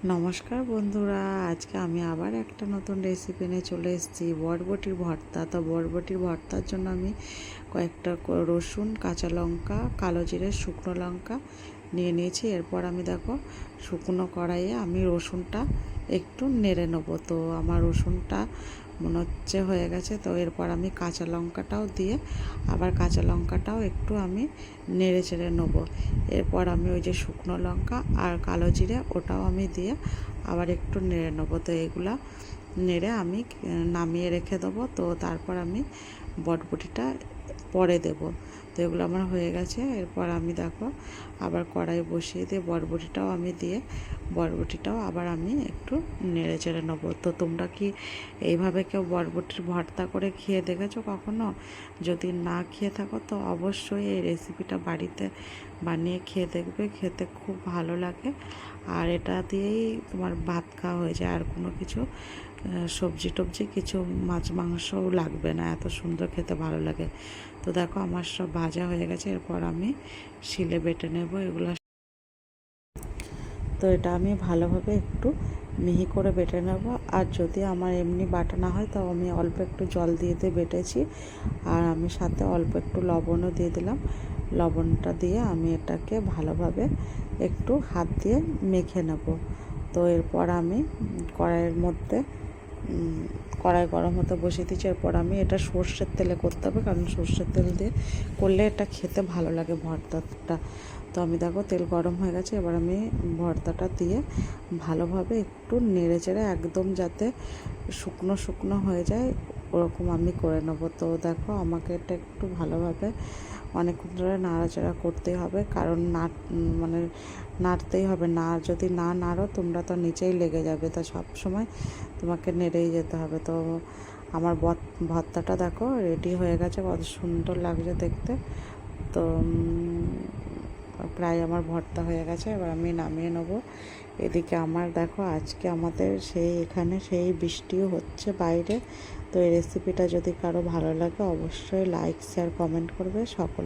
নমস্কার বন্ধুরা, আজকে আমি আবার একটা নতুন রেসিপি নিয়ে চলে এসেছি, বরবটির ভর্তা। তো বরবটির ভর্তার জন্য আমি কয়েকটা রসুন, কাঁচা লঙ্কা, কালো জিরে, শুকনো লঙ্কা নিয়ে নিয়েছি। এরপর আমি দেখো শুকনো কড়াইয়ে আমি রসুনটা একটু নেড়ে নেবো। তো আমার রসুনটা মনে হচ্ছে হয়ে গেছে। তো এরপর আমি কাঁচা লঙ্কাটাও দিয়ে আবার কাঁচা লঙ্কাটাও একটু আমি নেড়ে চেড়ে নেবো। এরপর আমি ওই যে শুকনো লঙ্কা আর কালো জিরে ওটাও আমি দিয়ে আবার একটু নেড়ে নেবো। তো এগুলা নেড়ে আমি নামিয়ে রেখে দেবো। তো তারপর আমি বটবটিটা পরে দেব। তো এগুলো আমার হয়ে গেছে। এরপর আমি দেখো আবার কড়াই বসিয়ে দিয়ে বটবটিটাও আমি দিয়ে বটবটিটাও আবার আমি একটু নেড়ে চেড়ে নেবো। তো তোমরা কি এইভাবে কেউ বটবটির ভর্তা করে খেয়ে দেখেছো কখনো? যদি না খেয়ে থাকো তো অবশ্যই এই রেসিপিটা বাড়িতে বানিয়ে খেয়ে দেখবে, খেতে খুব ভালো লাগে। আর এটা দিয়েই তোমার ভাত খাওয়া হয়ে যায়, আর কোনো কিছু সবজি টবজি কিছু মাছ মাংসও লাগবে না, এত সুন্দর খেতে ভালো লাগে। তো দেখো আমার সব ভাজা হয়ে গেছে। এরপর আমি শিলে বেটে নেব এগুলো। তো এটা আমি ভালোভাবে একটু মিহি করে বেটে নেব। আর যদি আমার এমনি বাটা না হয় তাও আমি অল্প একটু জল দিয়ে বেটেছি। আর আমি সাথে অল্প একটু লবণও দিয়ে দিলাম। লবণটা দিয়ে আমি এটাকে ভালোভাবে একটু হাত দিয়ে মেখে নেব। তো এরপর আমি কড়াইয়ের মধ্যে কড়াই গরম হতে বসিয়ে দিচ্ছি। এরপর আমি এটা সর্ষের তেলে করতে হবে, কারণ সর্ষের তেল দিয়ে করলে এটা খেতে ভালো লাগে ভর্তাটা। তো আমি দেখো তেল গরম হয়ে গেছে। এবার আমি ভর্তাটা দিয়ে ভালোভাবে একটু নেড়ে চেড়ে একদম যাতে শুকনো শুকনো হয়ে যায় ওরকম আমি করে নেবো। তো দেখো আমাকে এটা একটু ভালোভাবে অনেকক্ষণ ধরে নাড়াচাড়া করতেই হবে, কারণ মানে নাড়তেই হবে। না যদি না নাড়ো তোমরা তো নিচেই লেগে যাবে। তো সব সময় তোমাকে নেড়েই যেতে হবে। তো আমার ভর্তাটা দেখো রেডি হয়ে গেছে, কত সুন্দর লাগছে দেখতে। তো প্রায় আমার ভর্তা হয়ে গেছে, এবার আমি নামিয়ে নেবো। এদিকে আমার দেখো আজকে আমাদের এখানে সেই বৃষ্টিও হচ্ছে বাইরে। তো এই রেসিপিটা যদি কারো ভালো লাগে অবশ্যই লাইক শেয়ার কমেন্ট করবে সকল।